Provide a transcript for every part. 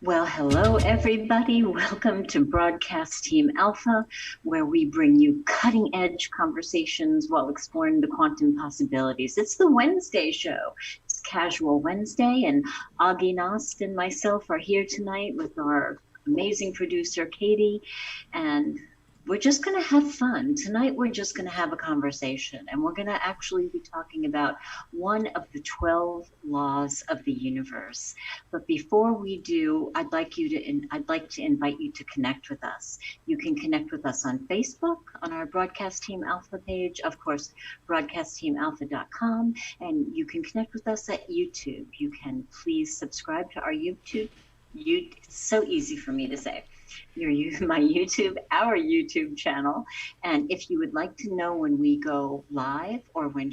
Well, hello, everybody. Welcome to Broadcast Team Alpha, where we bring you cutting edge conversations while exploring the quantum possibilities. It's the Wednesday show. It's Casual Wednesday, and Augie Nost and myself are here tonight with our amazing producer, Katie, and we're just going to have fun. Tonight, we're just going to have a conversation, and we're going to actually be talking about one of the 12 laws of the universe. But before we do, I'd like to invite you to connect with us. You can connect with us on Facebook, on our Broadcast Team Alpha page, of course, broadcastteamalpha.com, and you can connect with us at YouTube. You can please subscribe to our YouTube. It's so easy for me to say our YouTube channel. And if you would like to know when we go live or when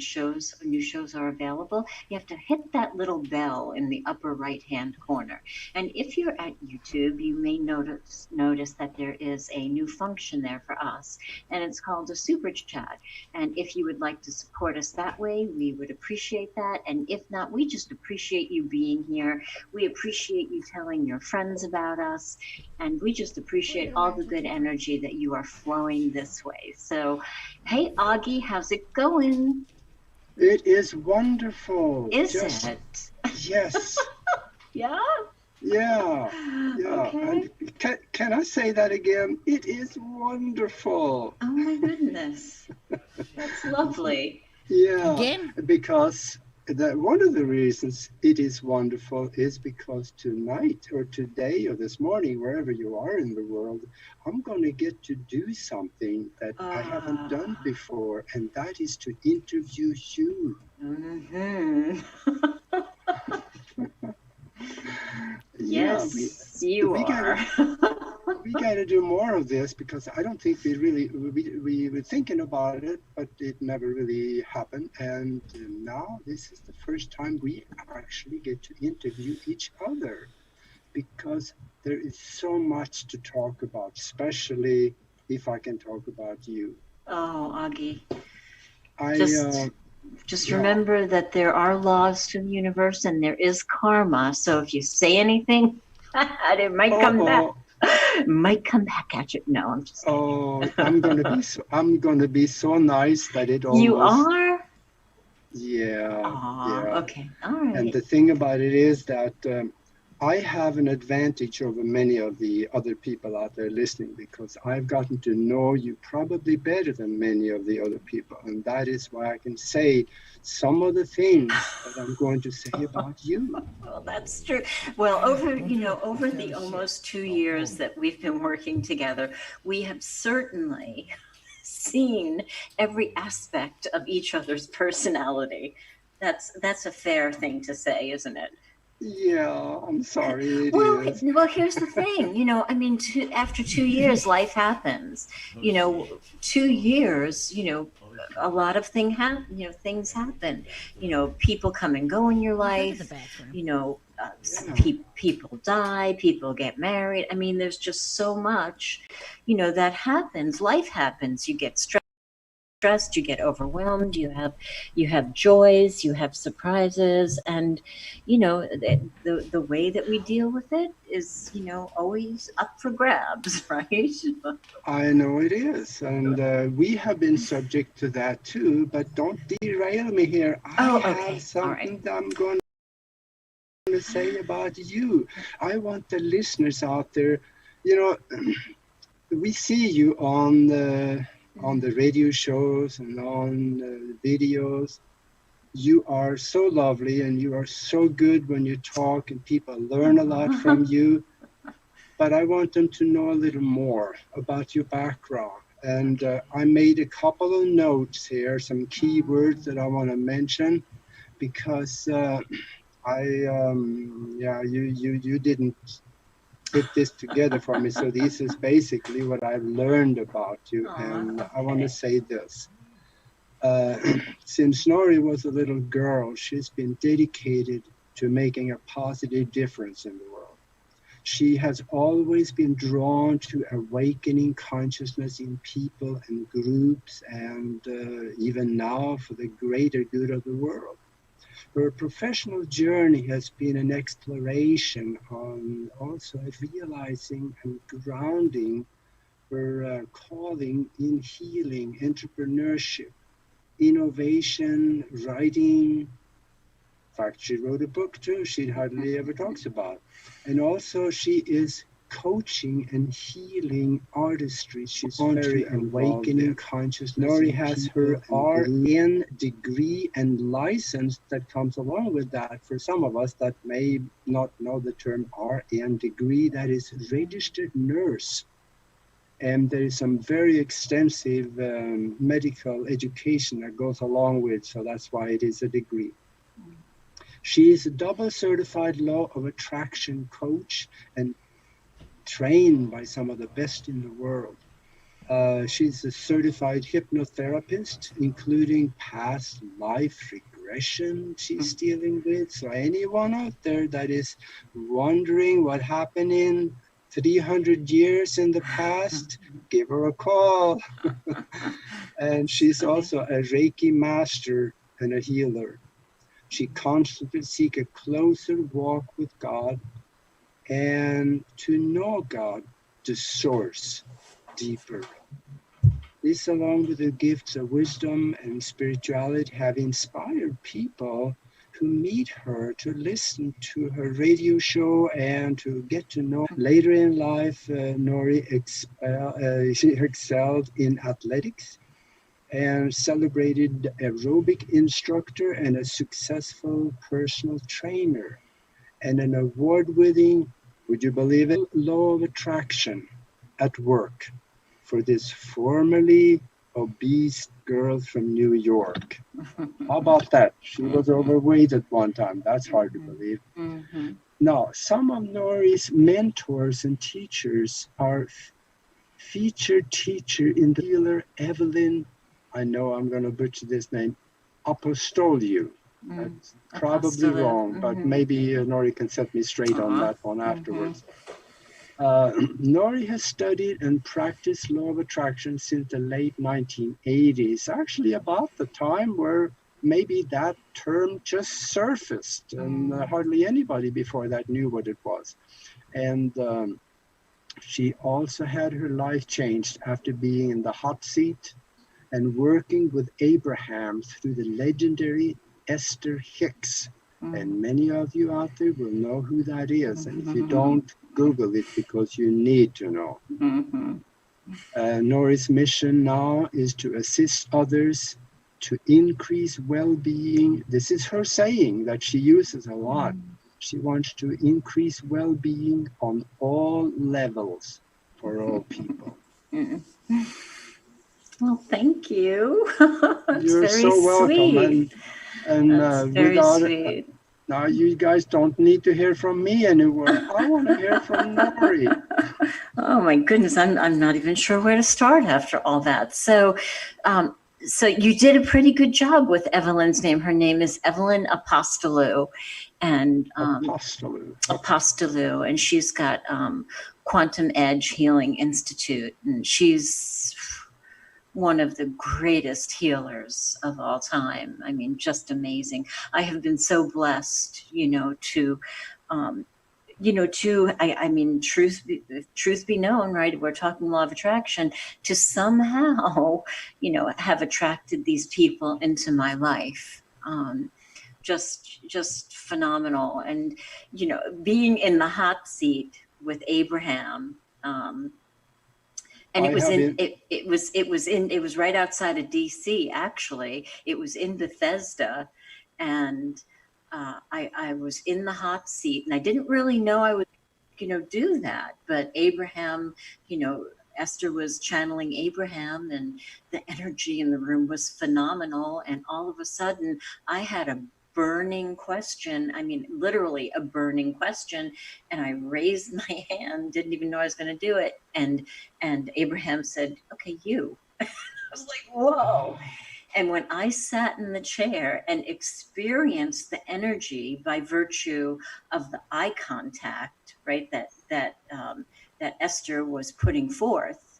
new shows are available, you have to hit that little bell in the upper right-hand corner. And if you're at YouTube, you may notice that there is a new function there for us, and it's called a super chat. And if you would like to support us that way, we would appreciate that. And if not, we just appreciate you being here. We appreciate you telling your friends about us, and we just appreciate all the good energy that you are flowing this way. So, hey, Augie, how's it going? It is wonderful. Is it? Yes. Yeah? Yeah. Okay. And can I say that again? It is wonderful. Oh my goodness. That's lovely. Yeah. Again? Because one of the reasons it is wonderful is because tonight or today or this morning, wherever you are in the world, I'm going to get to do something that I haven't done before, and that is to interview you. Mm-hmm. Yeah, yes, you are. We got to do more of this because I don't think we were thinking about it, but it never really happened. And now this is the first time we actually get to interview each other, because there is so much to talk about, especially if I can talk about you. Oh, Augie. I Just yeah. remember that there are laws to the universe and there is karma. So if you say anything, it might come back. Might come back at you. No, I'm just kidding. Oh, I'm gonna be so nice that it almost. You are? Yeah. Aw, Yeah. okay. All right. And the thing about it is that I have an advantage over many of the other people out there listening, because I've gotten to know you probably better than many of the other people. And that is why I can say some of the things that I'm going to say about you. Well, that's true. Well, over the almost 2 years that we've been working together, we have certainly seen every aspect of each other's personality. That's a fair thing to say, isn't it? Yeah, I'm sorry. Well, here's the thing. I mean, after 2 years, life happens. 2 years. A lot of things happen. People come and go in your life. People die. People get married. I mean, there's just so much, that happens. Life happens. You get stressed, you get overwhelmed, you have joys, you have surprises, and the way that we deal with it is always up for grabs, right? I know it is, and we have been subject to that too, but don't derail me here. I have something that I'm going to say about you. I want the listeners out there, we see you on the radio shows and on videos. You are so lovely and you are so good when you talk, and people learn a lot from you. But I want them to know a little more about your background. And I made a couple of notes here, some key words that I want to mention, because you didn't put this together for me. So this is basically what I've learned about you. And I want to say this. Since Snorri was a little girl, she's been dedicated to making a positive difference in the world. She has always been drawn to awakening consciousness in people and groups, and even now for the greater good of the world. Her professional journey has been an exploration on also realizing and grounding her calling in healing, entrepreneurship, innovation, writing. In fact, she wrote a book too, she hardly ever talks about. And also, she is coaching and healing artistry. She's very awakening consciousness. Nori has her RN degree and license that comes along with that. For some of us that may not know the term RN degree, that is registered nurse. And there is some very extensive medical education that goes along with, so that's why it is a degree. She is a double certified law of attraction coach and trained by some of the best in the world. She's a certified hypnotherapist, including past life regression she's dealing with. So anyone out there that is wondering what happened in 300 years in the past, give her a call. And she's also a Reiki master and a healer. She constantly seeks a closer walk with God and to know God, the source, deeper. This, along with the gifts of wisdom and spirituality, have inspired people who meet her to listen to her radio show and to get to know. Later in life, Nori she excelled in athletics and celebrated aerobic instructor and a successful personal trainer and an award-winning, would you believe it, law of attraction at work for this formerly obese girl from New York. How about that? She was overweight at one time. That's hard to believe. Now, some of Nori's mentors and teachers are featured teacher in the healer Evelyn, I know I'm going to butcher this name, Apostoliou. That's probably wrong, but maybe Nori can set me straight on that one afterwards. Nori has studied and practiced law of attraction since the late 1980s, actually about the time where maybe that term just surfaced and hardly anybody before that knew what it was. And she also had her life changed after being in the hot seat and working with Abraham through the legendary Esther Hicks. And many of you out there will know who that is. And if you don't, Google it because you need to know. Nori's mission now is to assist others to increase well-being. This is her saying that she uses a lot. She wants to increase well-being on all levels for all people. Well, thank you. You're very so welcome. Sweet. And very without sweet. Now you guys don't need to hear from me anymore. I want to hear from Nori. Oh my goodness, I'm not even sure where to start after all that. So you did a pretty good job with Evelyn's name. Her name is Evelyn Apostoliou, and Apostoliou, and she's got Quantum Edge Healing Institute, and she's one of the greatest healers of all time. I mean, just amazing. I have been so blessed, I mean, truth be known, right? We're talking law of attraction, to somehow, have attracted these people into my life. Just phenomenal. And, being in the hot seat with Abraham, and it was right outside of DC, actually. It was in Bethesda, and I was in the hot seat, and I didn't really know I would, do that. But Abraham, Esther was channeling Abraham, and the energy in the room was phenomenal. And all of a sudden, I had a burning question. I mean, literally a burning question. And I raised my hand, didn't even know I was going to do it. And Abraham said, okay, you. I was like, whoa. And when I sat in the chair and experienced the energy by virtue of the eye contact, right, that Esther was putting forth,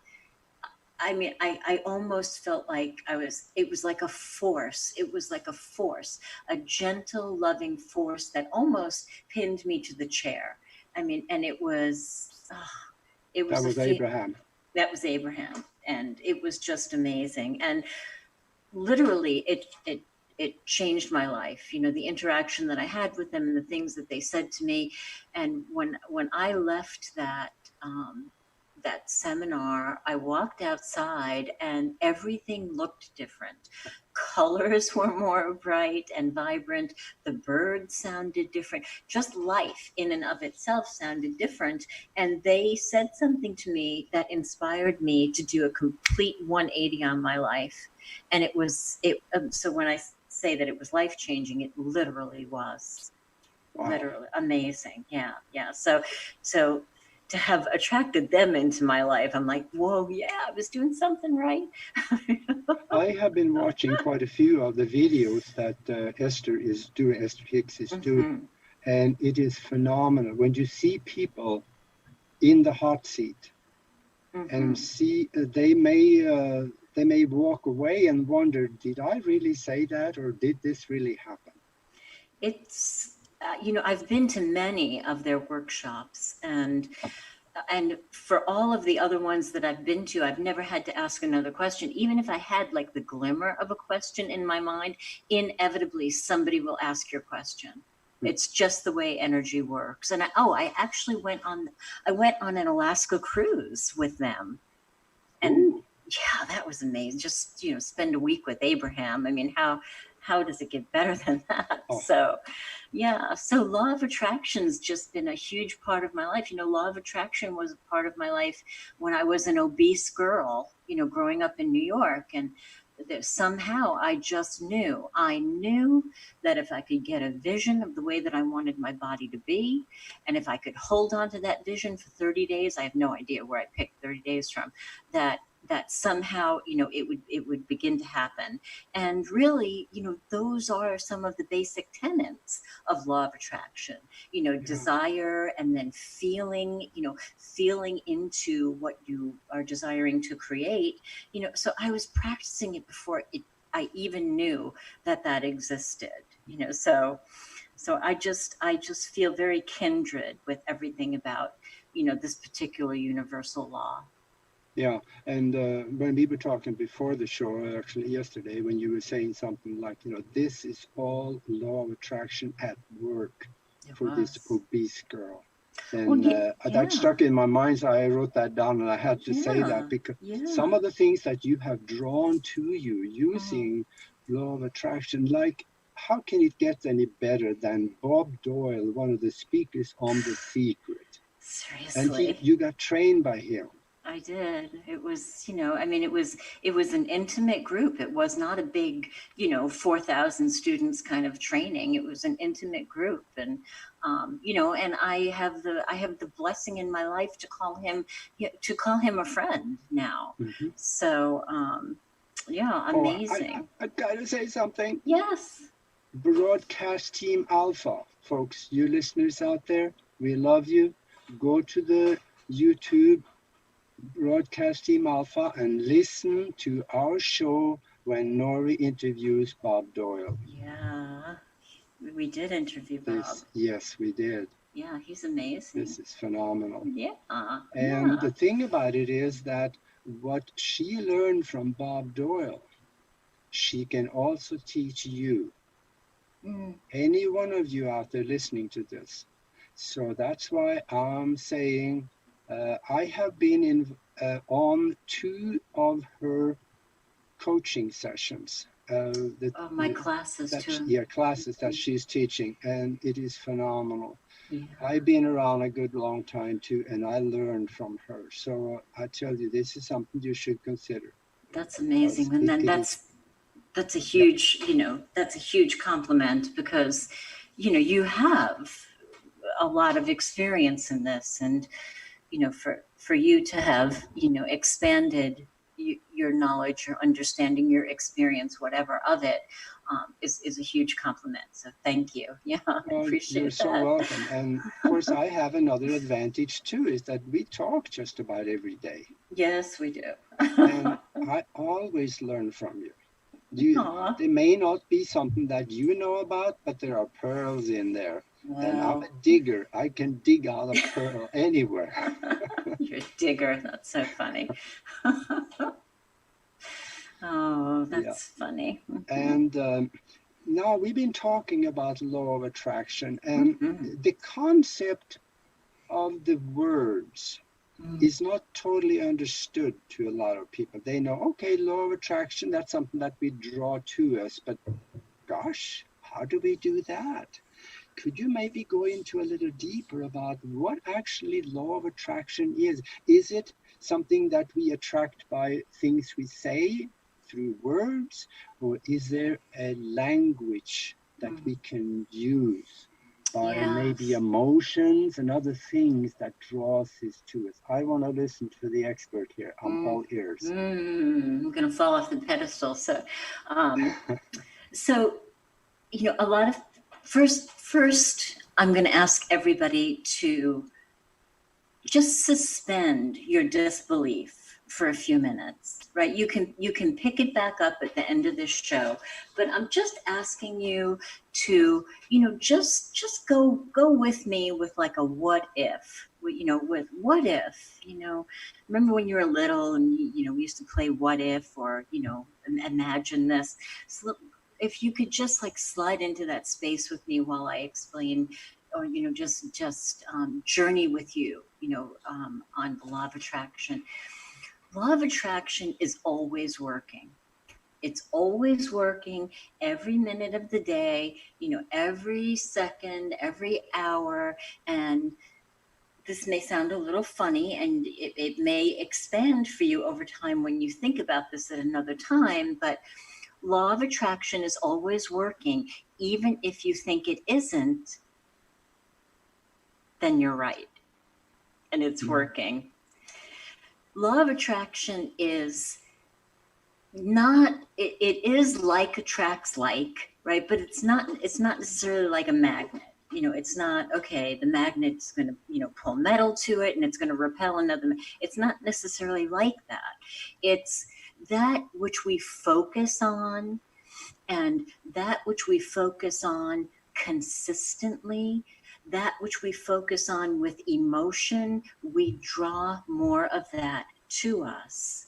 I mean, I almost felt like it was like a force. It was like a force, a gentle, loving force that almost pinned me to the chair. I mean, and it That was was Abraham. that was Abraham. And it was just amazing. And literally it changed my life, you know, the interaction that I had with them and the things that they said to me. And when I left that seminar, I walked outside and everything looked different. Colors were more bright and vibrant. The birds sounded different. Just life in and of itself sounded different. And they said something to me that inspired me to do a complete 180 on my life. And so when I say that it was life changing, it literally was. Wow. Literally amazing. Yeah. So to have attracted them into my life, I'm like, whoa, yeah, I was doing something right. I have been watching quite a few of the videos that Esther Hicks is doing, and it is phenomenal when you see people in the hot seat and see they may walk away and wonder, did I really say that, or did this really happen? It's you know, I've been to many of their workshops, and for all of the other ones that I've been to, I've never had to ask another question. Even if I had like the glimmer of a question in my mind, inevitably somebody will ask your question. It's just the way energy works. And I actually went on an Alaska cruise with them. And Ooh. yeah, that was amazing. Just, you know, spend a week with Abraham. I mean, how does it get better than that? Oh. So yeah, so law of attraction's just been a huge part of my life. You know, law of attraction was a part of my life when I was an obese girl, you know, growing up in New York. And somehow I just knew, that if I could get a vision of the way that I wanted my body to be, and if I could hold on to that vision for 30 days, I have no idea where I picked 30 days from, that somehow, you know, it would begin to happen. And really, you know, those are some of the basic tenets of law of attraction, you know, desire, and then feeling into what you are desiring to create, you know. So I was practicing it before I even knew that existed, you know. So I just feel very kindred with everything about, you know, this particular universal law. Yeah, and when we were talking before the show, actually yesterday, when you were saying something like, you know, this is all law of attraction at work for this obese girl, then that stuck in my mind. So I wrote that down, and I had to say that because some of the things that you have drawn to you using law of attraction, like, how can it get any better than Bob Doyle, one of the speakers on The Secret? Seriously. And you got trained by him. I did. It was, you know, I mean, it was an intimate group. It was not a big, you know, 4,000 students kind of training. It was an intimate group. And, you know, and I have the blessing in my life to call him a friend now. So, yeah, amazing. I gotta say something. Yes. Broadcast Team Alpha, folks, you listeners out there, we love you. Go to the YouTube Broadcast Team Alpha and listen to our show when Nori interviews Bob Doyle. Yeah, we did interview Bob. Yes, we did. Yeah, he's amazing. This is phenomenal. Yeah. And the thing about it is that what she learned from Bob Doyle, she can also teach you. Any one of you out there listening to this. So that's why I'm saying I have been on 2 of her coaching sessions. My classes too. Yeah, classes that she's teaching, and it is phenomenal. Yeah. I've been around a good long time too, and I learned from her. So I tell you, this is something you should consider. That's amazing, and then that's a huge, you know, that's a huge compliment, because, you know, you have a lot of experience in this, and, you know, for you to have, you know, expanded your knowledge, your understanding, your experience, whatever of it, is a huge compliment. So thank you. Yeah, I Well, you're appreciate so that. welcome. And of course, I have another advantage too, is that we talk just about every day. Yes, we do. And I always learn from you. Aw, There may not be something that you know about, but there are pearls in there. And I'm well, a digger. I can dig out a pearl anywhere. you're a digger. That's so funny. Oh, Yeah. that's funny. And now we've been talking about law of attraction, and Mhm. the concept of the words Mhm. is not totally understood to a lot of people. They know, okay, law of attraction, that's something that we draw to us, but gosh, how do we do that? Could you maybe go into a little deeper about what actually law of attraction is? Is it something that we attract by things we say through words, or is there a language that Mhm. we can use by maybe Yes. emotions and other things that draws this to us? I want to listen to the expert here. I'm Mm. all ears. I'm gonna fall off the pedestal. Um, so a lot of first, I'm gonna ask everybody to just suspend your disbelief for a few minutes, right? You can pick it back up at the end of this show, but I'm just asking you to just go with me with like a what if, with what if, remember when you were little and we used to play what if, or imagine this. So if you could just like slide into that space with me while I explain, or just journey with you, on the law of attraction. Law of attraction is always working. It's always working every minute of the day, every second, every hour. And this may sound a little funny, and it may expand for you over time when you think about this at another time, but law of attraction is always working. Even if you think it isn't, then you're right. And it's Mm, working. Law of attraction is not, it is like attracts like, right? But it's not necessarily like a magnet. It's not, okay, the magnet's going to, pull metal to it and it's going to repel another. It's not necessarily like that. It's that which we focus on, and that which we focus on consistently, that which we focus on with emotion, we draw more of that to us.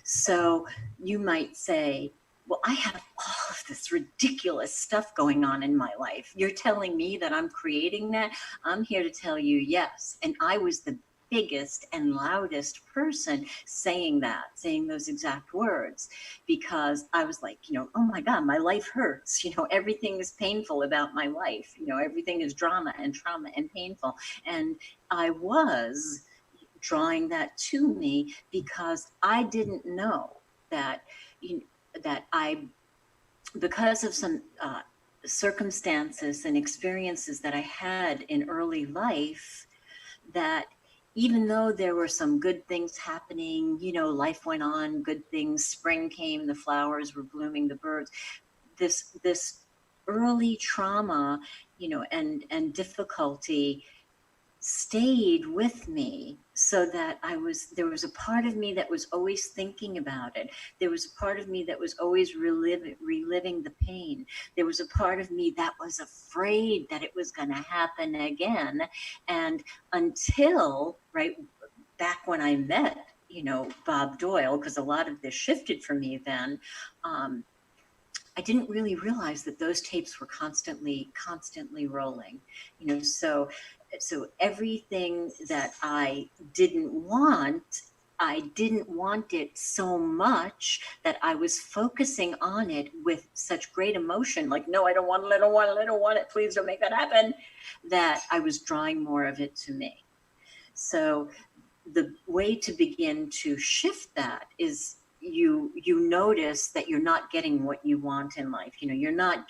So you might say, well, I have all of this ridiculous stuff going on in my life. You're telling me that I'm creating that? I'm here to tell you, yes. And I was the biggest and loudest person saying those exact words, because I was like, oh my God, my life hurts. Everything is painful about my life. Everything is drama and trauma and painful. And I was drawing that to me because I didn't know that that I, because of some circumstances and experiences that I had in early life, that even though there were some good things happening, life went on, good things, spring came, the flowers were blooming, the birds, this early trauma, and difficulty stayed with me, so that there was a part of me that was always thinking about it. There was a part of me that was always reliving the pain. There was a part of me that was afraid that it was going to happen again. And until, right, back when I met, Bob Doyle, because a lot of this shifted for me then, I didn't really realize that those tapes were constantly rolling. So everything that I didn't want it so much that I was focusing on it with such great emotion, like, no, I don't want it, I don't want it, I don't want it, please don't make that happen, that I was drawing more of it to me. So the way to begin to shift that is you notice that you're not getting what you want in life. You're not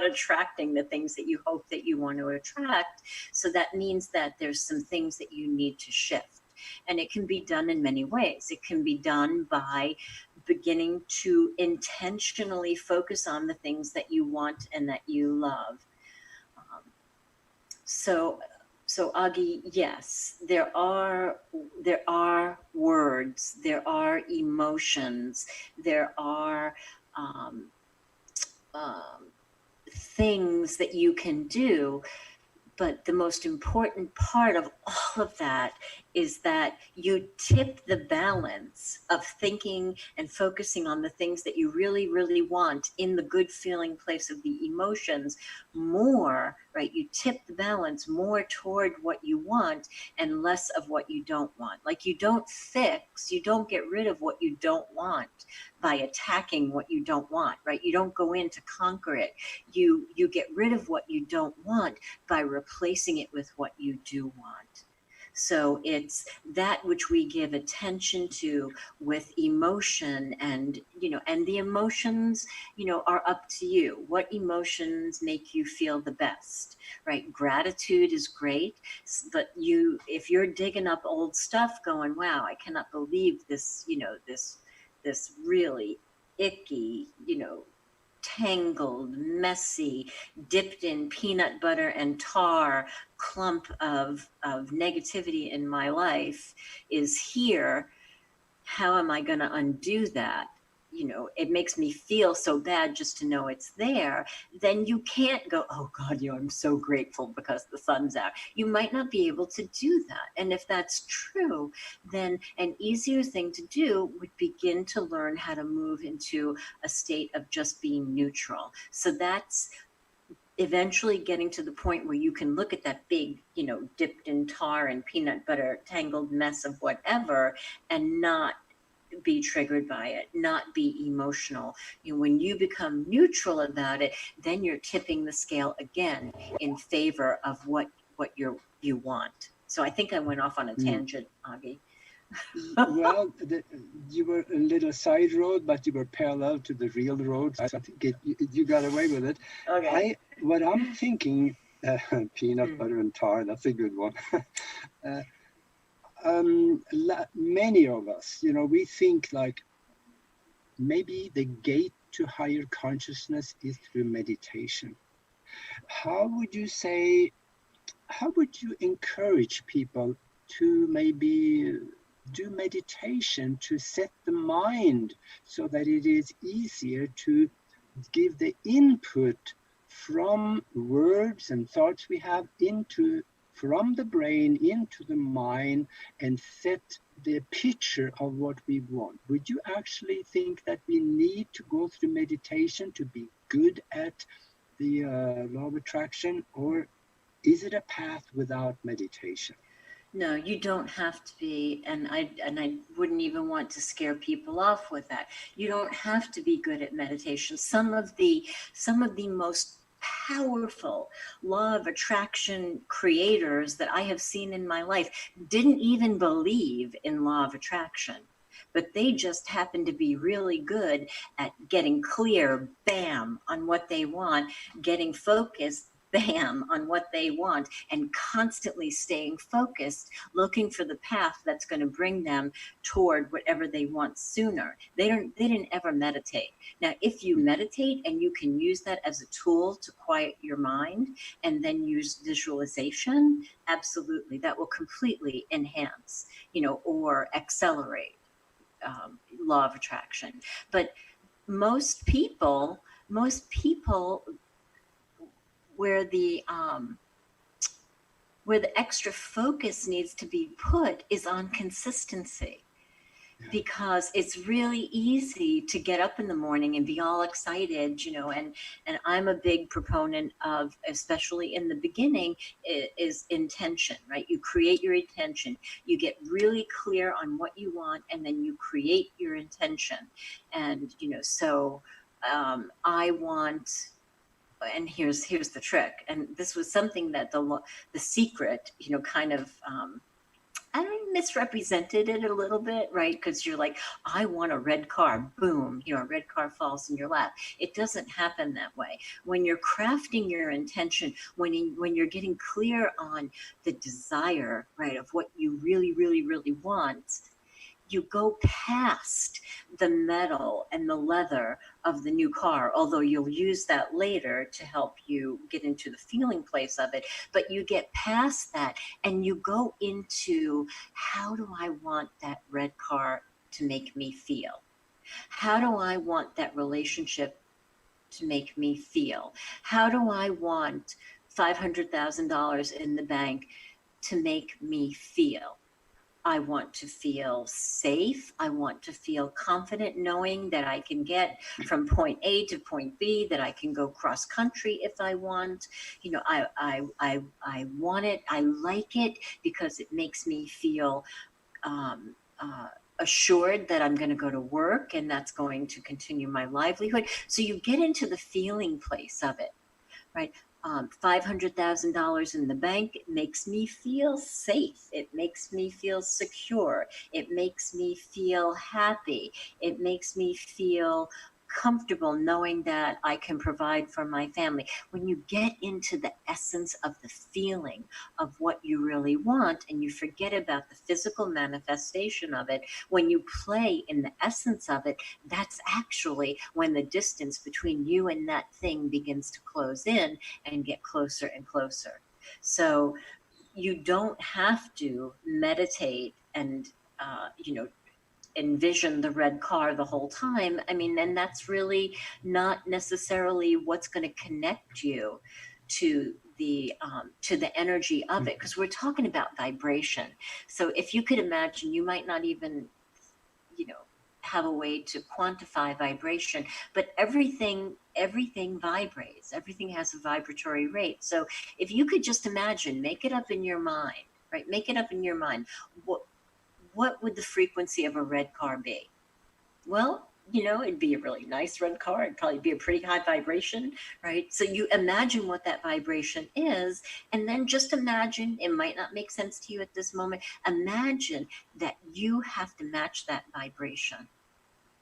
attracting the things that you hope that you want to attract. So that means that there's some things that you need to shift. And it can be done in many ways. It can be done by beginning to intentionally focus on the things that you want and that you love. Um, so Augie, yes, there are words, there are emotions, there are um, um, things that you can do. But the most important part of all of that is that you tip the balance of thinking and focusing on the things that you really, really want in the good feeling place of the emotions more, right? You tip the balance more toward what you want and less of what you don't want. Like you don't get rid of what you don't want by attacking what you don't want, right? You don't go in to conquer it. You get rid of what you don't want by replacing it with what you do want. So it's that which we give attention to with emotion, and and the emotions are up to you. What emotions make you feel the best, right? Gratitude is great, but if you're digging up old stuff going, wow, I cannot believe this, this really icky, tangled, messy, dipped in peanut butter and tar clump of negativity in my life is here. How am I going to undo that? It makes me feel so bad just to know it's there. Then you can't go, oh God, I'm so grateful because the sun's out. You might not be able to do that. And if that's true, then an easier thing to do would begin to learn how to move into a state of just being neutral. So that's eventually getting to the point where you can look at that big, dipped in tar and peanut butter tangled mess of whatever and not be triggered by it, not be emotional. When you become neutral about it, then you're tipping the scale again in favor of what you want. So I think I went off on a tangent, Augie. Well, you were a little side road, but you were parallel to the real road. So I think you got away with it. Okay. What I'm thinking, peanut butter and tar, that's a good one. Many of us, we think like maybe the gate to higher consciousness is through meditation. How would you encourage people to maybe do meditation to set the mind so that it is easier to give the input from words and thoughts we have from the brain into the mind and set the picture of what we want? Would you actually think that we need to go through meditation to be good at the law of attraction, or is it a path without meditation? No, you don't have to be, and I wouldn't even want to scare people off with that. You don't have to be good at meditation. Some of the most powerful law of attraction creators that I have seen in my life didn't even believe in law of attraction, but they just happen to be really good at getting clear, bam, on what they want, getting focused, bam, on what they want, and constantly staying focused, looking for the path that's going to bring them toward whatever they want sooner. They didn't ever meditate. Now, if you meditate and you can use that as a tool to quiet your mind and then use visualization, absolutely, that will completely enhance, or accelerate law of attraction. But most people where the extra focus needs to be put is on consistency. Because it's really easy to get up in the morning and be all excited, and I'm a big proponent of, especially in the beginning, is intention, right? You create your intention, you get really clear on what you want, and then you create your intention. And so I want, and here's the trick, and this was something that the secret kind of I don't misrepresented it a little bit, right? Because you're like, I want a red car, boom, a red car falls in your lap. It doesn't happen that way. When you're crafting your intention, when you're getting clear on the desire, right, of what you really, really, really want, you go past the metal and the leather of the new car, although you'll use that later to help you get into the feeling place of it. But you get past that and you go into, how do I want that red car to make me feel? How do I want that relationship to make me feel? How do I want $500,000 in the bank to make me feel? I want to feel safe. I want to feel confident knowing that I can get from point A to point B, that I can go cross country if I want. I want it. I like it because it makes me feel um, assured that I'm going to go to work and that's going to continue my livelihood. So you get into the feeling place of it, right? $500,000 in the bank, it makes me feel safe. It makes me feel secure. It makes me feel happy. It makes me feel comfortable knowing that I can provide for my family. When you get into the essence of the feeling of what you really want and you forget about the physical manifestation of it, when you play in the essence of it, that's actually when the distance between you and that thing begins to close in and get closer and closer. So you don't have to meditate and envision the red car the whole time. I mean, and that's really not necessarily what's going to connect you to the energy of it, because we're talking about vibration. So if you could imagine, you might not even have a way to quantify vibration, but everything vibrates. Everything has a vibratory rate. So if you could just imagine, make it up in your mind, right? Make it up in your mind. What would the frequency of a red car be? Well, it'd be a really nice red car. It'd probably be a pretty high vibration, right? So you imagine what that vibration is, and then just imagine, it might not make sense to you at this moment, imagine that you have to match that vibration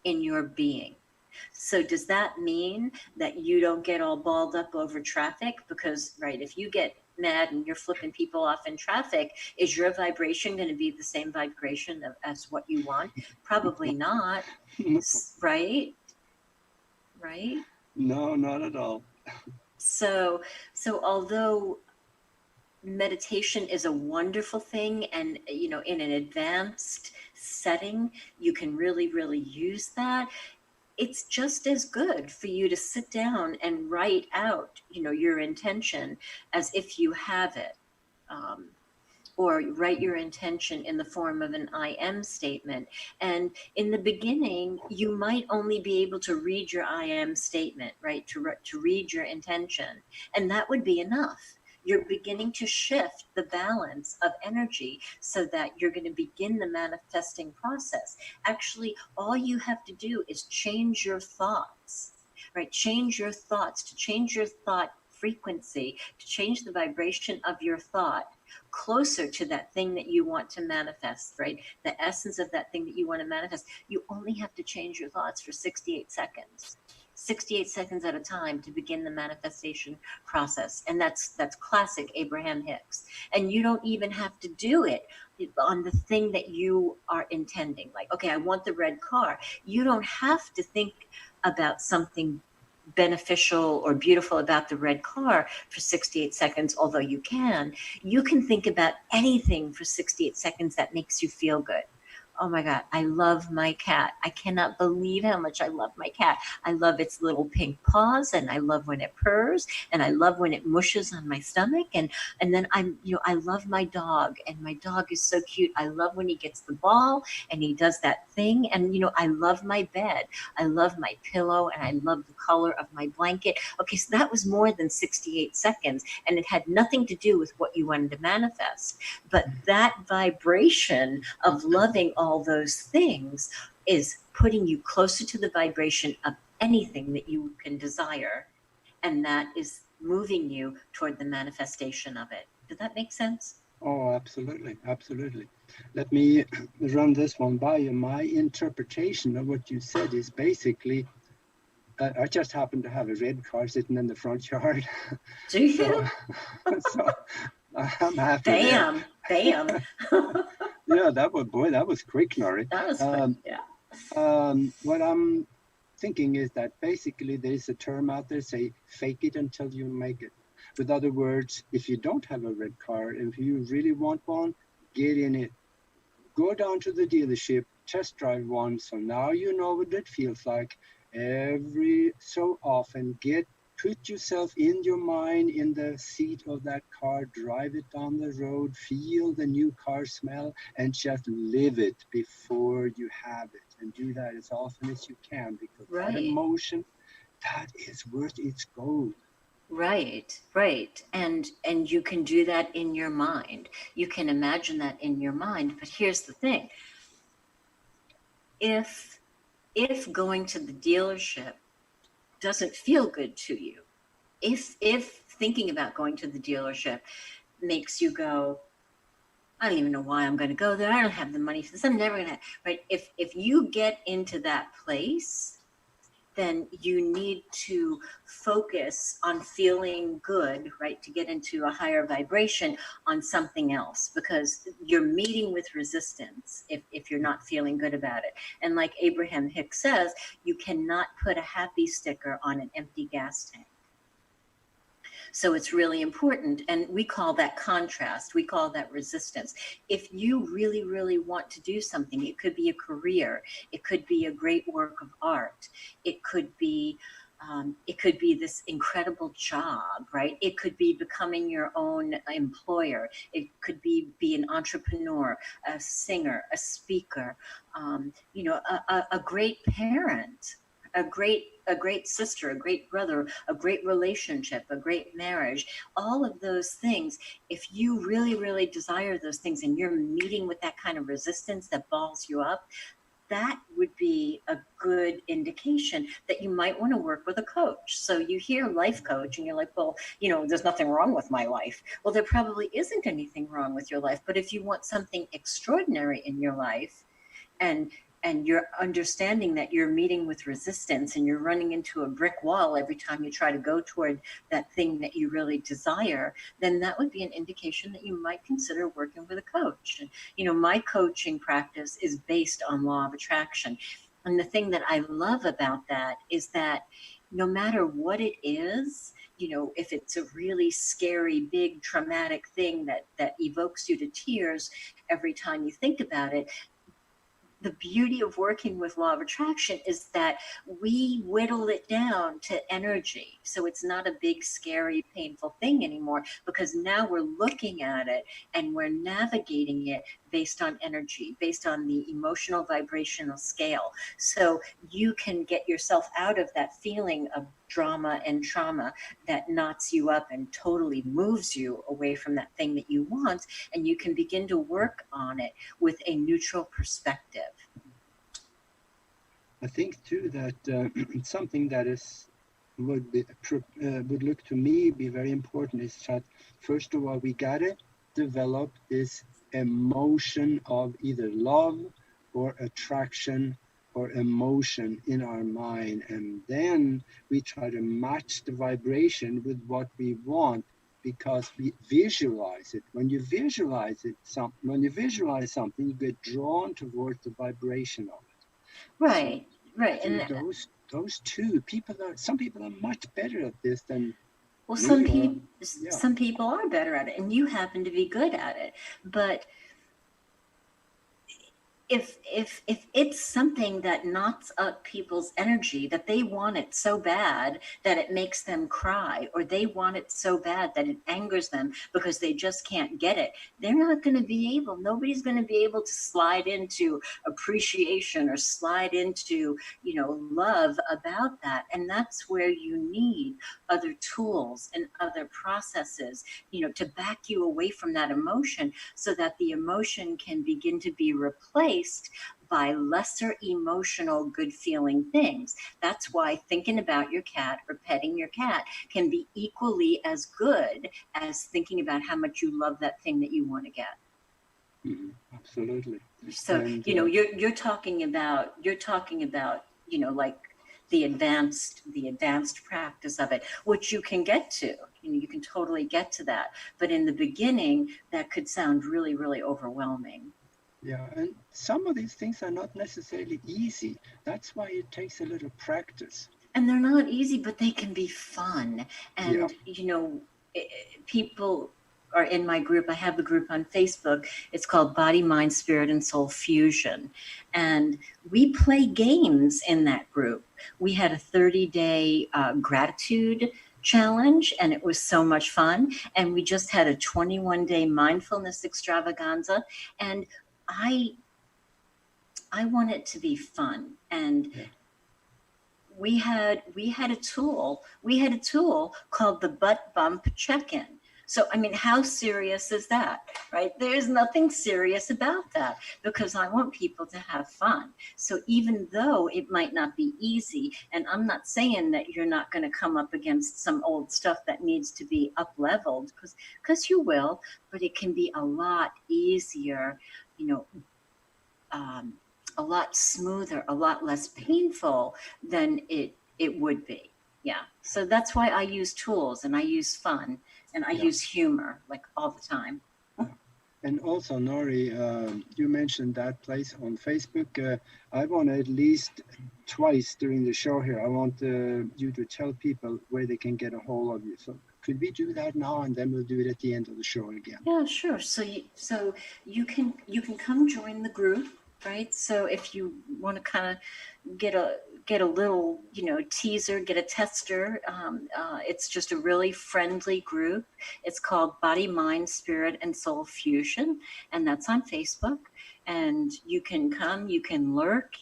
in your being. So does that mean that you don't get all balled up over traffic? Because, right, if you get mad and you're flipping people off in traffic, is your vibration going to be the same vibration as what you want? Probably not. Right? Right? No, not at all. So although meditation is a wonderful thing, and in an advanced setting you can really, really use that, it's just as good for you to sit down and write out your intention as if you have it, um, or write your intention in the form of an I am statement. And in the beginning, you might only be able to read your I am statement, right? To read your intention. And that would be enough. You're beginning to shift the balance of energy so that you're going to begin the manifesting process. Actually, all you have to do is change your thoughts, right? Change your thoughts, to change your thought frequency, to change the vibration of your thought closer to that thing that you want to manifest, right? The essence of that thing that you want to manifest. You only have to change your thoughts for 68 seconds. 68 seconds at a time to begin the manifestation process. And that's classic Abraham Hicks. And you don't even have to do it on the thing that you are intending. Like, okay, I want the red car. You don't have to think about something beneficial or beautiful about the red car for 68 seconds, although you can think about anything for 68 seconds that makes you feel good. Oh my God, I love my cat. I cannot believe how much I love my cat. I love its little pink paws, and I love when it purrs, and I love when it mushes on my stomach. And then I love my dog, and my dog is so cute. I love when he gets the ball and he does that thing. And I love my bed. I love my pillow, and I love the color of my blanket. Okay, so that was more than 68 seconds, and it had nothing to do with what you wanted to manifest. But that vibration of loving all those things is putting you closer to the vibration of anything that you can desire, and that is moving you toward the manifestation of it. Does that make sense? Oh, absolutely, absolutely. Let me run this one by you. My interpretation of what you said is basically, I just happen to have a red car sitting in the front yard. Do you? so, so I'm happy there. Bam, bam. Yeah, that was quick, Nori. That was quick, yeah. What I'm thinking is that basically there is a term out there, say, fake it until you make it. With other words, if you don't have a red car, if you really want one, get in it. Go down to the dealership, test drive one, so now you know what it feels like. Every so often, put yourself in your mind in the seat of that car, drive it down the road, feel the new car smell, and just live it before you have it. And do that as often as you can, because that Right. emotion, that is worth its gold. Right, right. And you can do that in your mind. You can imagine that in your mind. But here's the thing. If going to the dealership doesn't feel good to you, if thinking about going to the dealership makes you go, I don't even know why I'm going to go there. I don't have the money for this. I'm never going to, right? If you get into that place, then you need to focus on feeling good, right? To get into a higher vibration on something else, because you're meeting with resistance if you're not feeling good about it. And like Abraham Hicks says, you cannot put a happy sticker on an empty gas tank. So it's really important. And we call that contrast. We call that resistance. If you really, really want to do something, it could be a career. It could be a great work of art. It could be this incredible job, right? It could be becoming your own employer. It could be an entrepreneur, a singer, a speaker, a great parent, a great sister, a great brother, a great relationship, a great marriage, all of those things. If you really, really desire those things and you're meeting with that kind of resistance that balls you up, that would be a good indication that you might want to work with a coach. So you hear life coach and you're like, well, there's nothing wrong with my life. Well, there probably isn't anything wrong with your life. But if you want something extraordinary in your life, and you're understanding that you're meeting with resistance and you're running into a brick wall every time you try to go toward that thing that you really desire, then that would be an indication that you might consider working with a coach. And, my coaching practice is based on law of attraction. And the thing that I love about that is that no matter what it is, if it's a really scary, big, traumatic thing that evokes you to tears every time you think about it, the beauty of working with law of attraction is that we whittle it down to energy. So it's not a big, scary, painful thing anymore, because now we're looking at it and we're navigating it based on energy, based on the emotional vibrational scale. So you can get yourself out of that feeling of drama and trauma that knots you up and totally moves you away from that thing that you want, and you can begin to work on it with a neutral perspective. I think too that something that would look to me be very important is that first of all we gotta develop this emotion of either love or attraction or emotion in our mind, and then we try to match the vibration with what we want, because we visualize it. When you visualize something, you get drawn towards the vibration of it. Right, so right. I think those two some people are much better at this than well, me. some people are better at it, and you happen to be good at it. But if it's something that knots up people's energy, that they want it so bad that it makes them cry, or they want it so bad that it angers them because they just can't get it, they're not going to be able, nobody's going to be able to slide into appreciation or slide into, love about that. And that's where you need other tools and other processes, to back you away from that emotion, so that the emotion can begin to be replaced by lesser emotional good feeling things. That's why thinking about your cat or petting your cat can be equally as good as thinking about how much you love that thing that you want to get. Absolutely. So, And you're talking about, like the advanced practice of it, which you can get to. You can totally get to that. But in the beginning, that could sound really, really overwhelming. yeah, and some of these things are not necessarily easy. That's why it takes a little practice. And they're not easy, but they can be fun. Yeah, And people are in my group. I have the group on Facebook. It's called Body, Mind, Spirit, and Soul Fusion, and we play games in that group. We had a 30-day gratitude challenge, and it was so much fun. And we just had a 21-day mindfulness extravaganza, and I I want it to be fun. And yeah, we had a tool called the butt bump check-in. So I mean, how serious is that? Right? There's nothing serious about that, because I want people to have fun. So even though it might not be easy, and I'm not saying that you're not going to come up against some old stuff that needs to be up leveled, because you will, but it can be a lot easier, you know um, a lot smoother, a lot less painful than it would be. Yeah. So that's why I use tools, and I use fun, and I yeah, use humor, like, all the time. yeah. And also, Nori, you mentioned that place on Facebook. I want at least twice during the show here, I want you to tell people where they can get a hold of you. So could we do that now, and then we'll do it at the end of the show again? Yeah, sure. So you can come join the group, right? So if you want to kind of get a little, teaser, get a tester. It's just a really friendly group. It's called Body, Mind, Spirit, and Soul Fusion, and that's on Facebook. And you can come, you can lurk,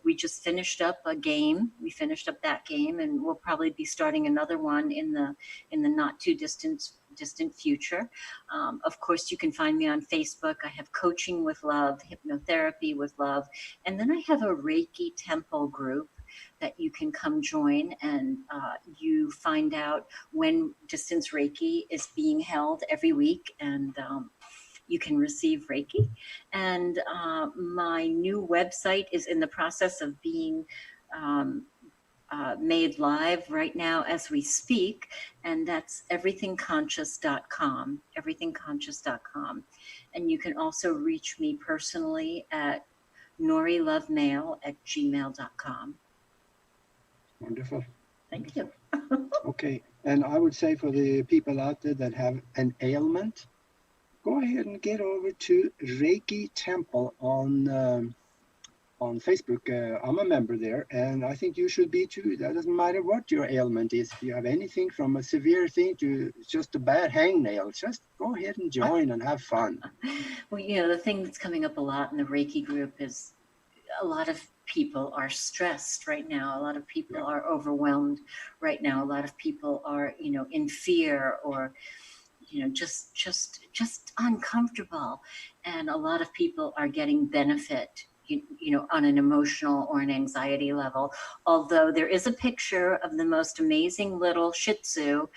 we just finished up a game. We finished up that game, and we'll probably be starting another one in the not too distant future. Of course, you can find me on Facebook. I have Coaching with Love, Hypnotherapy with Love, and then I have a Reiki Temple group that you can come join, and you find out when distance Reiki is being held every week, and you can receive Reiki. And my new website is in the process of being um, made live right now as we speak, and that's everythingconscious.com. Everythingconscious.com. And you can also reach me personally at norilovemail@gmail.com. Wonderful. Thank Wonderful. you. Okay. And I would say for the people out there that have an ailment, go ahead and get over to Reiki Temple on Facebook. I'm a member there, and I think you should be too. That doesn't matter what your ailment is. If you have anything from a severe thing to just a bad hangnail, just go ahead and join and have fun. Well, the thing that's coming up a lot in the Reiki group is a lot of people are stressed right now. A lot of people Yeah, are overwhelmed right now. A lot of people are, in fear, or just uncomfortable, and a lot of people are getting benefit, on an emotional or an anxiety level. Although there is a picture of the most amazing little Shih Tzu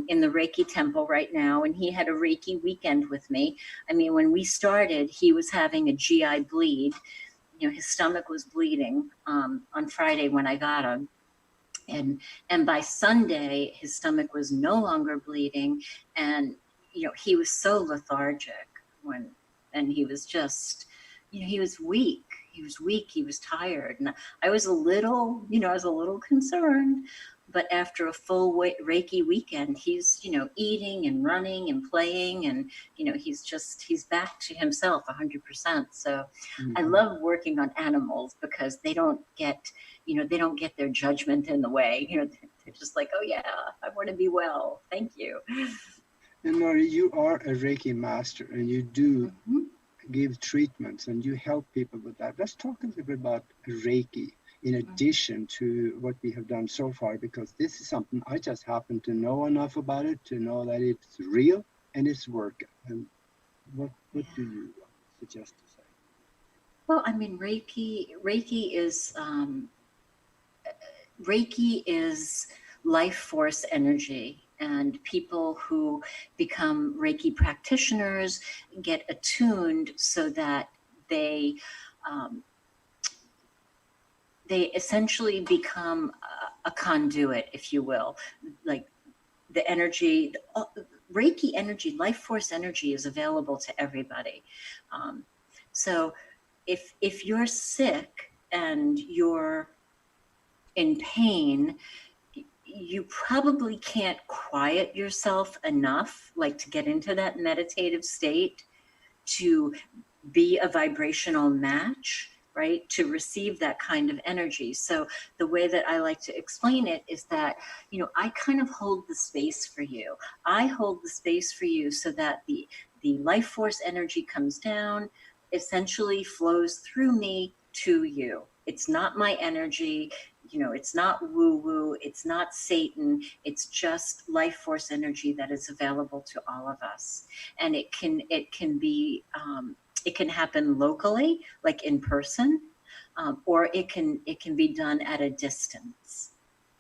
in the Reiki temple right now, and he had a Reiki weekend with me. I mean, when we started, he was having a GI bleed. His stomach was bleeding on Friday when I got him, and by Sunday his stomach was no longer bleeding, and he was so lethargic, when and he was just, he was weak. He was tired, and I was a little concerned. But after a full Reiki weekend, he's eating and running and playing, and he's back to himself 100%. So I hmm, love working on animals, because they don't get their judgment in the way. They're just like, oh yeah, I want to be well. Thank you. and Nori, you are a Reiki master, and you do Mhm. give treatments and you help people with that. Let's talk a little bit about Reiki in addition to what we have done so far, because this is something I just happen to know enough about it to know that it's real and it's working. And what do Yeah. you suggest to say? Well, I mean, Reiki is life force energy. And people who become Reiki practitioners get attuned so that they essentially become a conduit, if you will. Like the energy, Reiki energy, life force energy is available to everybody. So if you're sick and you're in pain, you probably can't quiet yourself enough, like to get into that meditative state, to be a vibrational match, right? To receive that kind of energy. So the way that I like to explain it is that, I kind of hold the space for you. I hold the space for you so that the life force energy comes down, essentially flows through me to you. It's not my energy, it's not woo-woo, it's not Satan, it's just life force energy that is available to all of us. And it can be it can happen locally, like in person, or it can be done at a distance.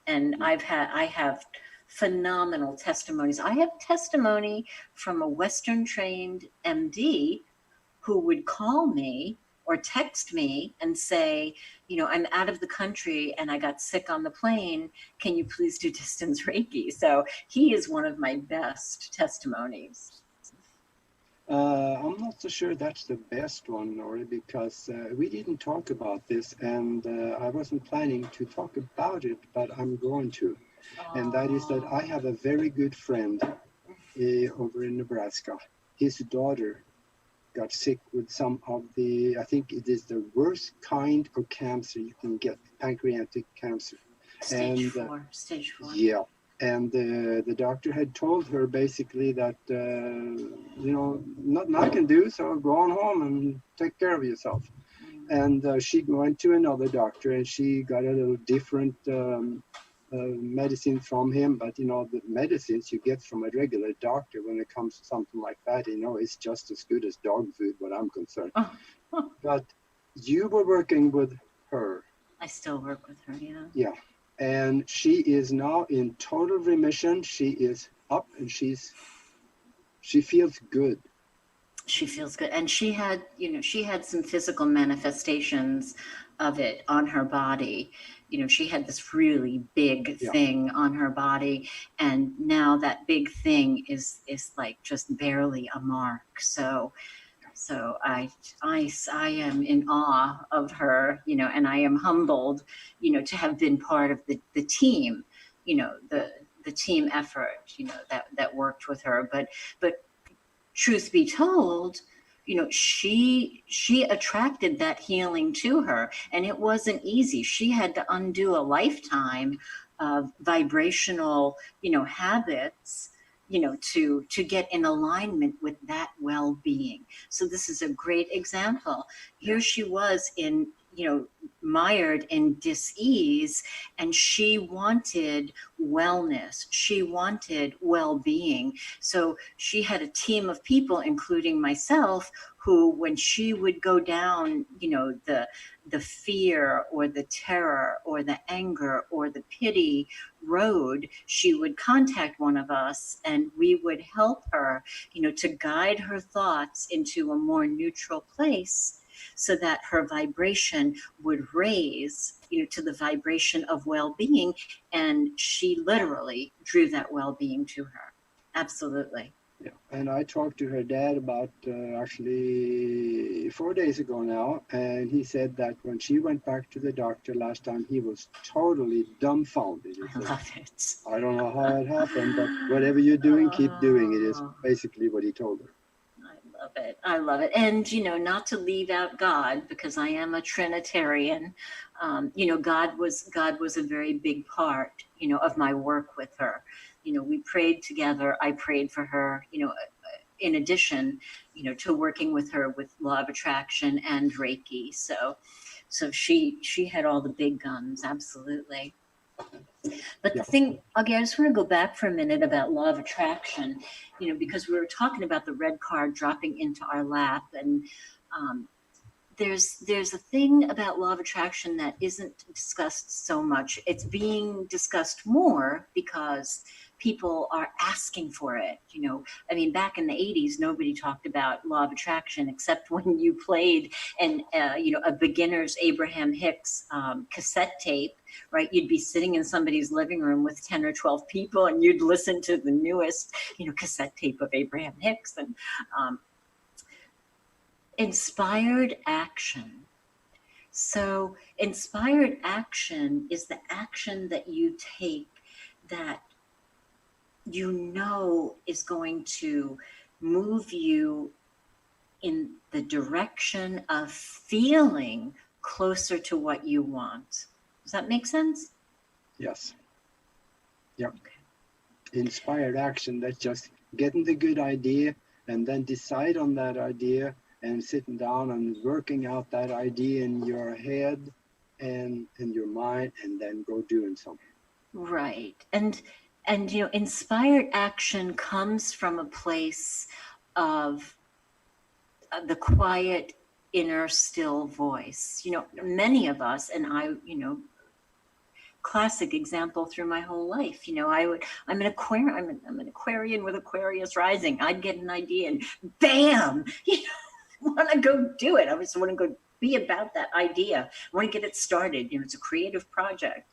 And I have phenomenal testimonies. I have testimony from a Western trained MD who would call me or text me and say, I'm out of the country and I got sick on the plane. Can you please do distance Reiki? So he is one of my best testimonies. I'm not so sure that's the best one, Nori, because we didn't talk about this, and I wasn't planning to talk about it, but I'm going to. And that is that I have a very good friend over in Nebraska. His daughter got sick with some of I think it is the worst kind of cancer you can get, pancreatic cancer. Stage 4. Yeah. And the doctor had told her basically that, nothing I can do, so go on home and take care of yourself. And she went to another doctor and she got a little different medicine from him. But, the medicines you get from a regular doctor when it comes to something like that, it's just as good as dog food, what I'm concerned. But you were working with her. I still work with her, yeah. Yeah. And she is now in total remission. She is up and she feels good. She feels good. And she had some physical manifestations of it on her body. She had this really big thing on her body. And now that big thing is like just barely a mark. So I am in awe of her, and I am humbled, to have been part of the team, the team effort, that worked with her. But truth be told, she attracted that healing to her, and it wasn't easy. She had to undo a lifetime of vibrational, habits, to get in alignment with that well-being. So this is a great example. Here she was mired in dis-ease, and she wanted wellness. She wanted well-being. So she had a team of people, including myself, who, when she would go down, the fear or the terror or the anger or the pity road, she would contact one of us and we would help her, to guide her thoughts into a more neutral place so that her vibration would raise, to the vibration of well-being. And she literally drew that well-being to her. Absolutely. Yeah, and I talked to her dad about actually 4 days ago now, and he said that when she went back to the doctor last time, he was totally dumbfounded. I love it. I don't know how it happened, but whatever you're doing, keep doing it, is basically what he told her. I love it. And, not to leave out God, because I am a Trinitarian, God was a very big part, of my work with her. We prayed together. I prayed for her, in addition, to working with her with law of attraction and Reiki. So she had all the big guns. Absolutely. But the thing, okay, I just want to go back for a minute about law of attraction, because we were talking about the red card dropping into our lap. And there's a thing about law of attraction that isn't discussed so much. It's being discussed more because people are asking for it. You know, I mean, back in the 80s, nobody talked about law of attraction except when you played a beginner's Abraham Hicks cassette tape, right? You'd be sitting in somebody's living room with 10 or 12 people and you'd listen to the newest, cassette tape of Abraham Hicks. And inspired action. So inspired action is the action that you take that is going to move you in the direction of feeling closer to what you want. Does that make sense? Yes. Yeah. Okay. Inspired action, that's just getting the good idea and then decide on that idea and sitting down and working out that idea in your head and in your mind and then go doing something. Right. And inspired action comes from a place of the quiet inner still voice. Many of us, and I, classic example through my whole life. I'm an Aquarian with Aquarius rising. I'd get an idea and bam, want to go do it. I just want to go be about that idea. I want to get it started. It's a creative project.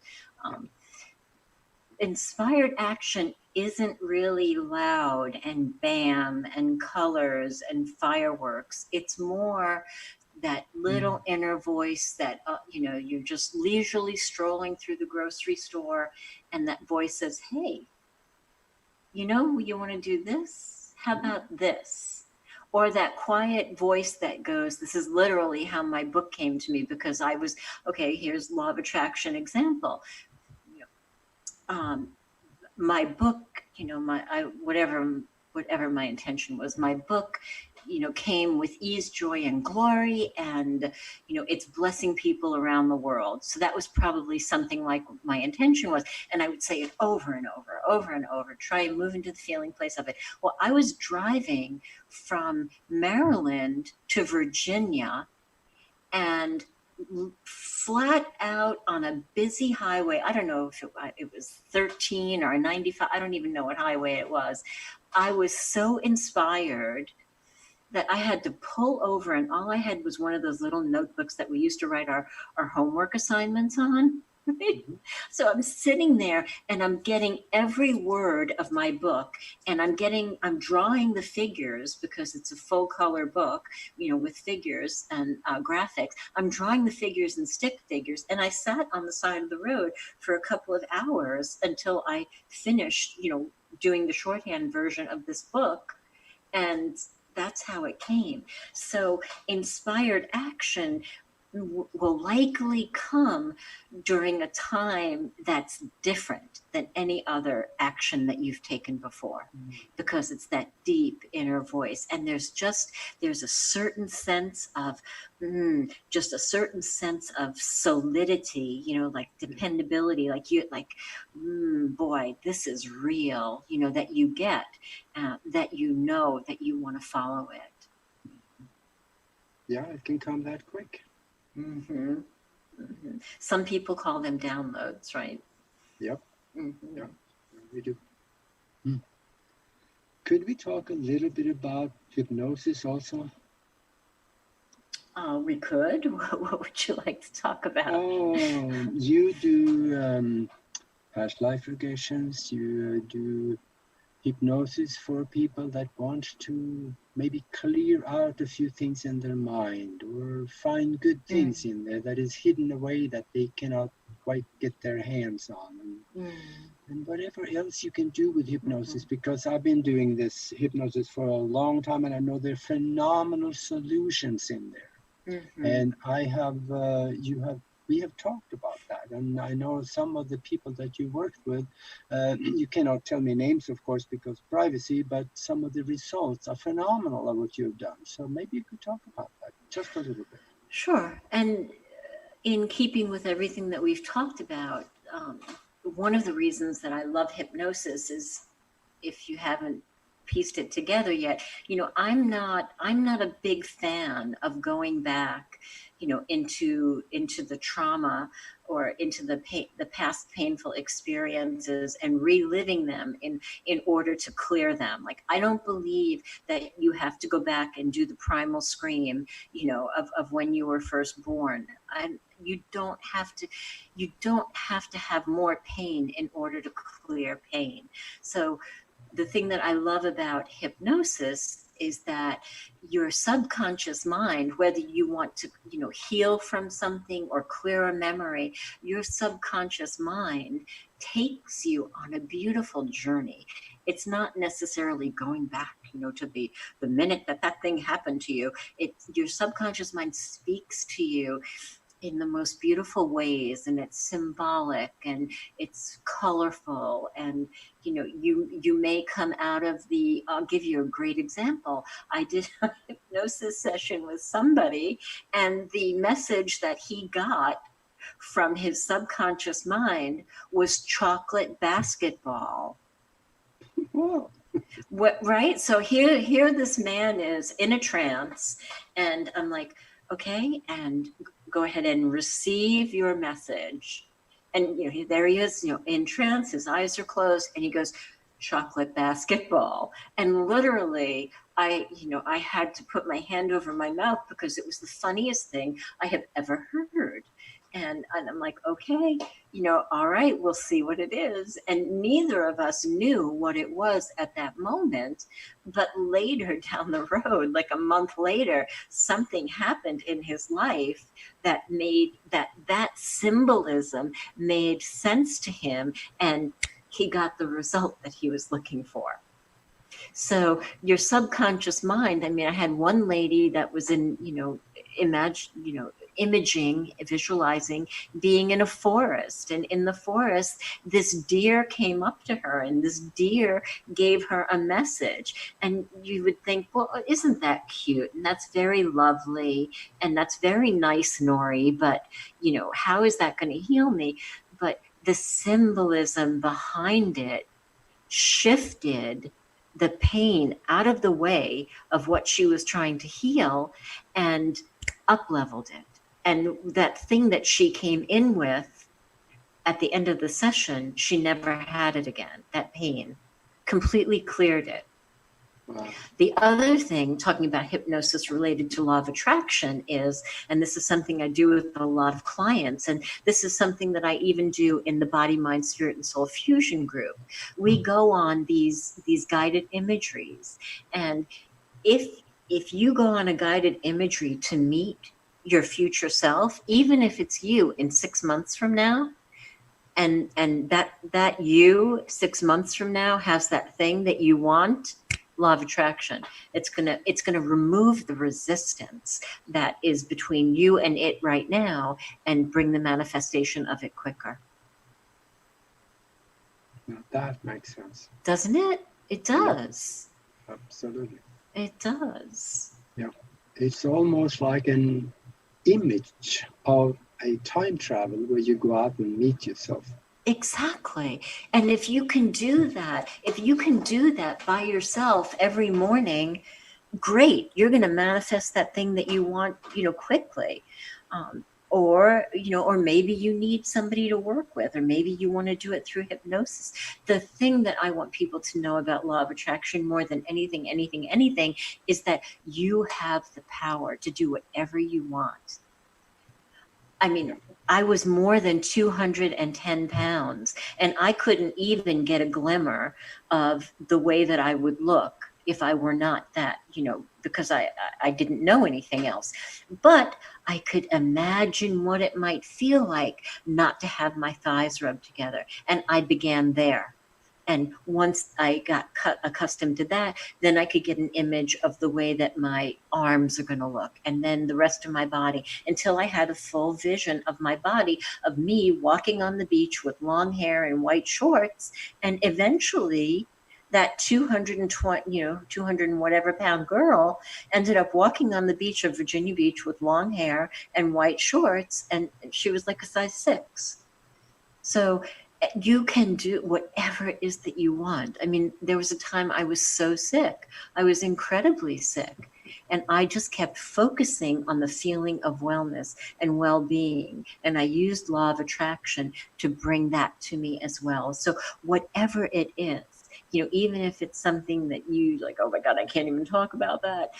Inspired action isn't really loud and bam and colors and fireworks. It's more that little inner voice that, you're just leisurely strolling through the grocery store and that voice says, hey, you want to do this? How about this? Or that quiet voice that goes, this is literally how my book came to me, because I was, here's law of attraction example. My book, whatever my intention was, my book, came with ease, joy, and glory, and it's blessing people around the world. So that was probably something like my intention was, and I would say it over and over, try and move into the feeling place of it. Well, I was driving from Maryland to Virginia, and flat out on a busy highway, I don't know if it was 13 or 95, I don't even know what highway it was. I was so inspired that I had to pull over, and all I had was one of those little notebooks that we used to write our homework assignments on. So I'm sitting there and I'm getting every word of my book, and I'm drawing the figures because it's a full color book, with figures and graphics. I'm drawing the figures and stick figures, and I sat on the side of the road for a couple of hours until I finished, doing the shorthand version of this book. And that's how it came. So inspired action will likely come during a time that's different than any other action that you've taken before, because it's that deep inner voice. And there's a certain sense of, just a certain sense of solidity, like dependability, boy, this is real, that you get, that that you want to follow it. Yeah, it can come that quick. Mm-hmm. Mm-hmm. Some people call them downloads, right? Yep. Mm-hmm. Yeah, we do. Could we talk a little bit about hypnosis also? We could. What would you like to talk about? Oh, you do past life regressions. You do hypnosis for people that want to maybe clear out a few things in their mind, or find good things in there that is hidden away that they cannot quite get their hands on, and whatever else you can do with hypnosis, because I've been doing this hypnosis for a long time and I know there are phenomenal solutions in there. And we have talked about that, and I know some of the people that you worked with, you cannot tell me names, of course, because privacy, but some of the results are phenomenal of what you've done. So maybe you could talk about that just a little bit. Sure. And in keeping with everything that we've talked about, one of the reasons that I love hypnosis is, if you haven't pieced it together yet. I'm not a big fan of going back, into the trauma or into the past painful experiences and reliving them in order to clear them. Like, I don't believe that you have to go back and do the primal scream, of when you were first born. You don't have to have more pain in order to clear pain. So the thing that I love about hypnosis is that your subconscious mind, whether you want to, heal from something or clear a memory, your subconscious mind takes you on a beautiful journey. It's not necessarily going back, to the minute that thing happened to you. It's your subconscious mind speaks to you in the most beautiful ways, and it's symbolic and it's colorful, and you may come out of I'll give you a great example. I did a hypnosis session with somebody, and the message that he got from his subconscious mind was chocolate basketball. Wow. Right? So here this man is in a trance, and I'm like, okay, and go ahead and receive your message. And there he is, in trance, his eyes are closed, and he goes, chocolate basketball. And literally, I had to put my hand over my mouth because it was the funniest thing I have ever heard. And I'm like, okay, all right, we'll see what it is. And neither of us knew what it was at that moment. But later down the road, like a month later, something happened in his life that made that symbolism made sense to him. And he got the result that he was looking for. So your subconscious mind, I mean, I had one lady that was in, imaging, visualizing being in a forest. And in the forest, this deer came up to her, and this deer gave her a message. And you would think, well, isn't that cute? And that's very lovely. And that's very nice, Nori. But, how is that going to heal me? But the symbolism behind it shifted the pain out of the way of what she was trying to heal and up-leveled it. And that thing that she came in with at the end of the session, she never had it again. That pain completely cleared it. Wow. The other thing, talking about hypnosis related to law of attraction, is, and this is something I do with a lot of clients, and this is something that I even do in the Body, Mind, Spirit, and Soul Fusion group. We go on these guided imageries, and if you go on a guided imagery to meet your future self, even if it's you in 6 months from now, and that you 6 months from now has that thing that you want, law of attraction, it's gonna remove the resistance that is between you and it right now and bring the manifestation of it quicker. Now that makes sense, doesn't it? It does. Yep. Absolutely, it does. Yeah, it's almost like an image of a time travel where you go out and meet yourself. Exactly. And if you can do that by yourself every morning, great. You're going to manifest that thing that you want, quickly. Or maybe you need somebody to work with, or maybe you want to do it through hypnosis. The thing that I want people to know about law of attraction more than anything is that you have the power to do whatever you want. I mean, I was more than 210 pounds, and I couldn't even get a glimmer of the way that I would look if I were not that, because I didn't know anything else. But I could imagine what it might feel like not to have my thighs rubbed together. And I began there. And once I got accustomed to that, then I could get an image of the way that my arms are going to look, and then the rest of my body, until I had a full vision of my body, of me walking on the beach with long hair and white shorts. And eventually that 220, 200 and whatever pound girl ended up walking on the beach of Virginia Beach with long hair and white shorts. And she was like a size 6. So You can do whatever it is that you want. I mean, there was a time I was so sick. I was incredibly sick. And I just kept focusing on the feeling of wellness and well being. And I used law of attraction to bring that to me as well. So, whatever it is, even if it's something that you like, oh my God, I can't even talk about that,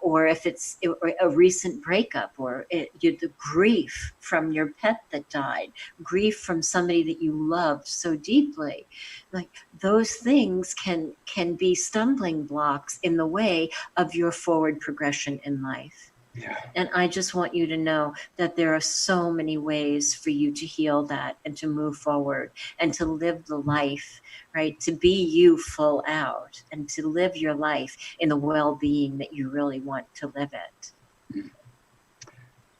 or if it's a recent breakup, or the grief from your pet that died, grief from somebody that you loved so deeply, like those things can be stumbling blocks in the way of your forward progression in life. Yeah. And I just want you to know that there are so many ways for you to heal that and to move forward and to live the life, right? To be you full out and to live your life in the well-being that you really want to live it.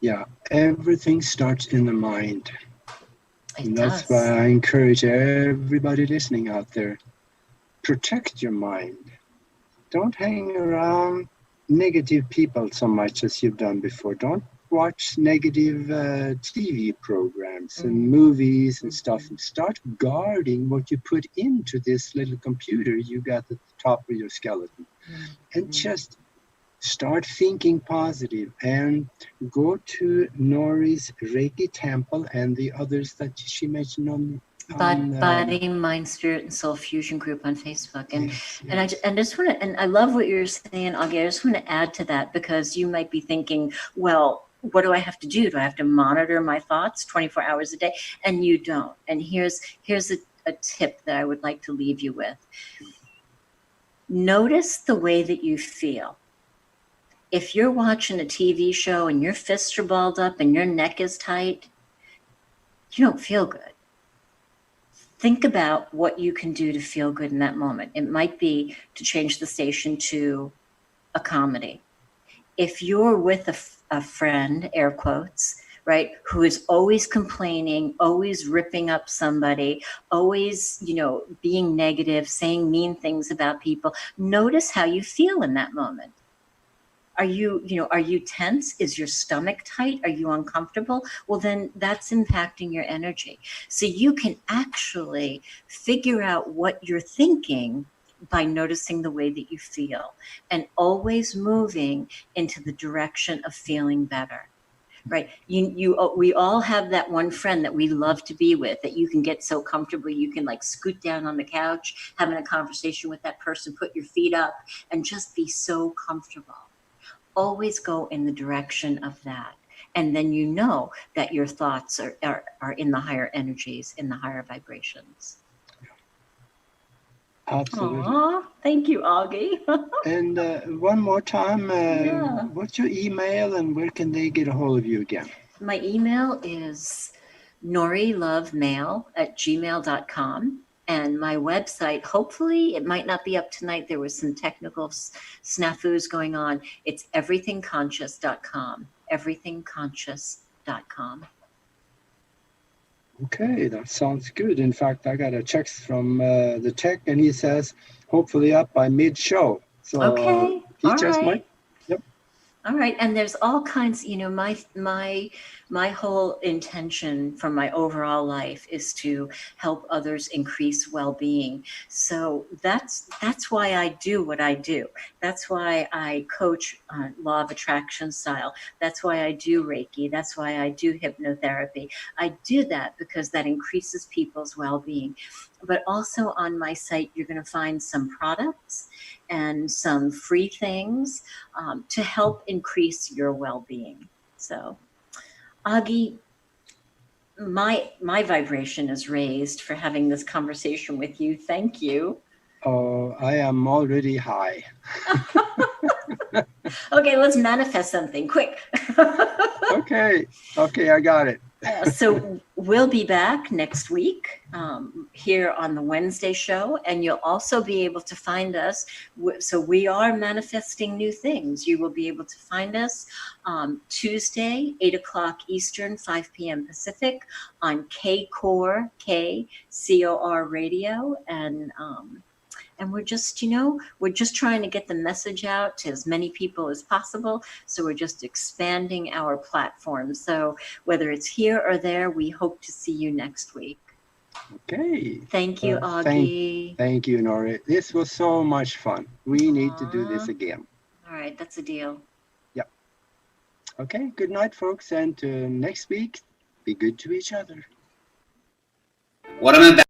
Yeah, everything starts in the mind. It That's does. why I encourage everybody listening out there, protect your mind. Don't hang around negative people so much as you've done before. Don't watch negative TV programs and movies and stuff. And start guarding what you put into this little computer you got at the top of your skeleton. And just start thinking positive and go to Nori's Reiki Temple and the others that she mentioned on Body, Mind, Spirit, and Soul Fusion Group on Facebook, and yes, and I just want to, and I love what you're saying, Augie. I just want to add to that, because you might be thinking, well, what do I have to do? Do I have to monitor my thoughts 24 hours a day? And you don't. And here's a tip that I would like to leave you with. Notice the way that you feel. If you're watching a TV show and your fists are balled up and your neck is tight, you don't feel good. Think about what you can do to feel good in that moment. It might be to change the station to a comedy. If you're with a friend, air quotes, right, who is always complaining, always ripping up somebody, always, being negative, saying mean things about people, notice how you feel in that moment. Are you tense? Is your stomach tight? Are you uncomfortable? Well, then that's impacting your energy. So you can actually figure out what you're thinking by noticing the way that you feel and always moving into the direction of feeling better. Right. We all have that one friend that we love to be with, that you can get so comfortable. You can like scoot down on the couch, having a conversation with that person, put your feet up and just be so comfortable. Always go in the direction of that. And then you know that your thoughts are in the higher energies, in the higher vibrations. absolutely. Aww, thank you, Augie. And one more time, Yeah. what's your email and where can they get a hold of you again? My email is norilovemail@gmail.com. And my website, hopefully it might not be up tonight. There was some technical snafus going on. It's everythingconscious.com. Everythingconscious.com. Okay, that sounds good. In fact, I got a text from the tech and he says, hopefully up by mid-show. So Okay, he all just right. might. Yep. All right, and there's all kinds, my whole intention from my overall life is to help others increase well-being. So that's why I do what I do. That's why I coach law of attraction style. That's why I do Reiki. That's why I do hypnotherapy. I do that because that increases people's well-being. But also on my site, you're going to find some products and some free things to help increase your well-being. So, Augie, my vibration is raised for having this conversation with you. Thank you. Oh, I am already high. Okay, let's manifest something quick. Okay, I got it. So we'll be back next week here on the Wednesday show, and you'll also be able to find us. So we are manifesting new things. You will be able to find us Tuesday, 8 o'clock Eastern, 5 p.m. Pacific on KCOR radio, and we're just trying to get the message out to as many people as possible. So we're just expanding our platform. So whether it's here or there, we hope to see you next week. Okay. Thank you, Augie. Thank you, Nori. This was so much fun. We need to do this again. All right, that's a deal. Yep. Okay, good night, folks, and next week, be good to each other. What am I